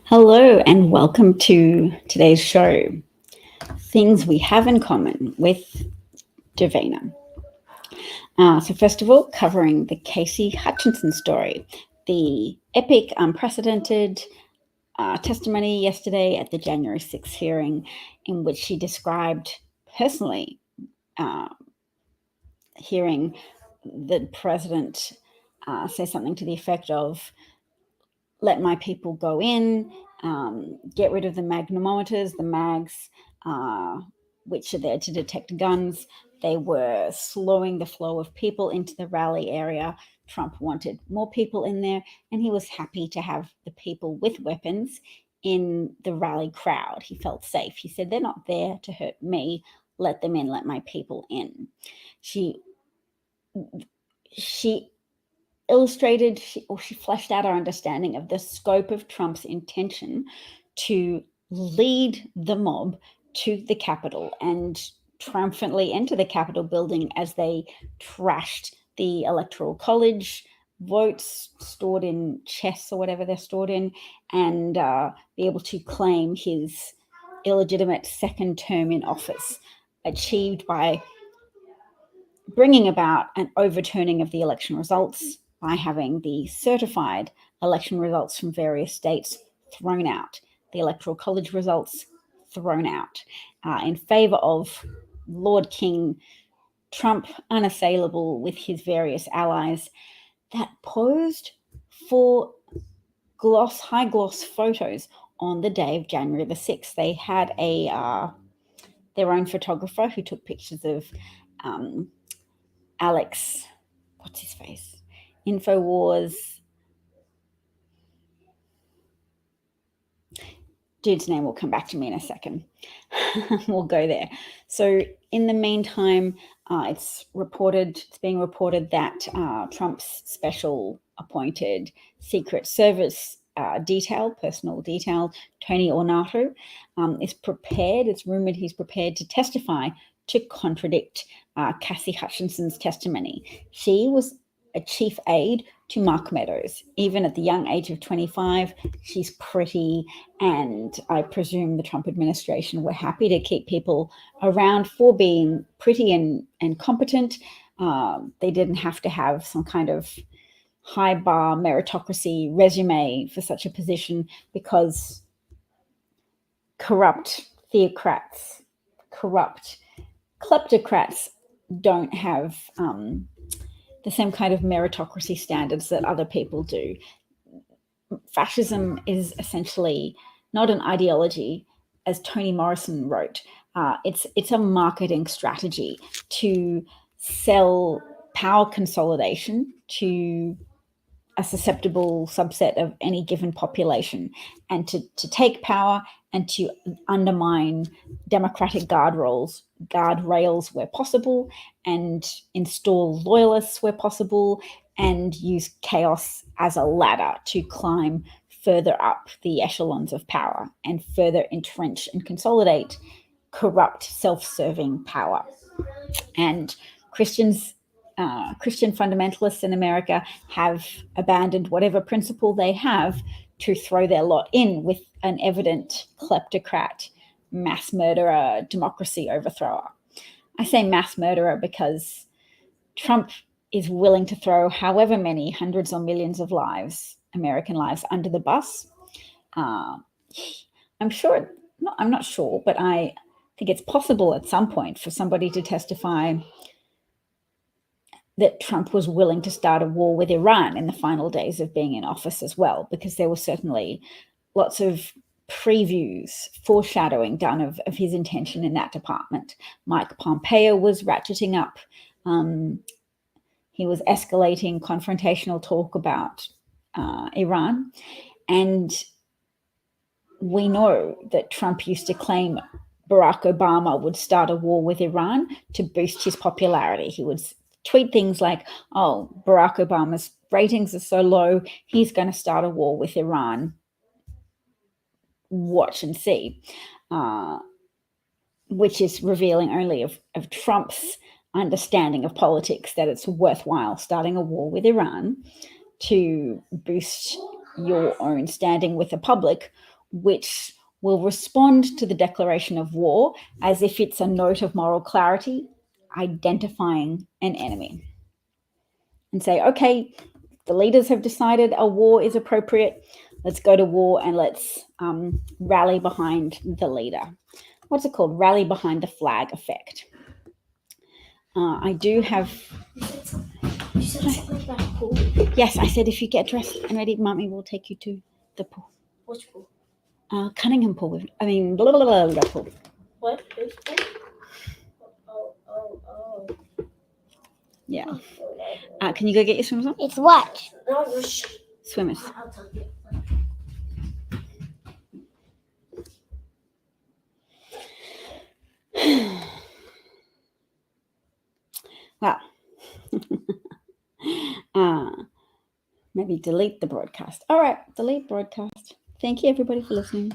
Hello and welcome to today's show, Things We Have in Common with Davina. So first of all, covering the Casey Hutchinson story, the epic, unprecedented testimony yesterday at the January 6th hearing in which she described personally hearing the president say something to the effect of, let my people go in, get rid of the magnemometers, the mags, which are there to detect guns. They were slowing the flow of people into the rally area. Trump wanted more people in there, and he was happy to have the people with weapons in the rally crowd. He felt safe. He said, they're not there to hurt me. Let them in, let my people in. She illustrated, she fleshed out our understanding of the scope of Trump's intention to lead the mob to the Capitol and triumphantly enter the Capitol building as they trashed the Electoral College votes stored in chests or whatever they're stored in, and be able to claim his illegitimate second term in office, achieved by bringing about an overturning of the election results by having the certified election results from various states thrown out, the Electoral College results thrown out, in favor of Lord King Trump, unassailable with his various allies, that posed for high gloss photos on the day of January the 6th. They had their own photographer who took pictures of Alex, what's his face? InfoWars. Dude's name will come back to me in a second. We'll go there. So in the meantime, it's being reported that Trump's special appointed Secret Service personal detail, Tony Ornato, is prepared. It's rumored he's prepared to testify to contradict Cassie Hutchinson's testimony. She was a chief aide to Mark Meadows. Even at the young age of 25, she's pretty, and I presume the Trump administration were happy to keep people around for being pretty and competent. They didn't have to have some kind of high bar meritocracy resume for such a position, because corrupt theocrats, corrupt kleptocrats don't have the same kind of meritocracy standards that other people do. Fascism is essentially not an ideology, as Toni Morrison wrote. It's a marketing strategy to sell power consolidation to a susceptible subset of any given population, and to take power and to undermine democratic guardrails where possible, and install loyalists where possible, and use chaos as a ladder to climb further up the echelons of power and further entrench and consolidate corrupt, self-serving power. And Christian fundamentalists in America have abandoned whatever principle they have to throw their lot in with an evident kleptocrat, mass murderer, democracy overthrower. I say mass murderer because Trump is willing to throw however many hundreds or millions of lives, American lives, under the bus. I'm not sure, but I think it's possible at some point for somebody to testify that Trump was willing to start a war with Iran in the final days of being in office as well, because there was certainly lots of previews, foreshadowing done of his intention in that department. Mike Pompeo was ratcheting up. He was escalating confrontational talk about Iran. And we know that Trump used to claim Barack Obama would start a war with Iran to boost his popularity. He would tweet things like, oh, Barack Obama's ratings are so low, he's going to start a war with Iran. Watch and see. Which is revealing only of Trump's understanding of politics, that it's worthwhile starting a war with Iran to boost your own standing with the public, which will respond to the declaration of war as if it's a note of moral clarity, identifying an enemy. And say, okay, the leaders have decided a war is appropriate. Let's go to war and let's rally behind the leader. What's it called? Rally behind the flag effect. I do have... You said something about a pool. Yes, I said if you get dressed and ready, Mummy will take you to the pool. Which pool? Cunningham pool. I mean, blah, blah, blah, blah, pool. What? Which pool? Oh. Yeah. Can you go get your swimmers on? It's what? No, no, shh. Swimmers. I'll tell you. Wow. Maybe delete the broadcast. All right, delete broadcast. Thank you, everybody, for listening.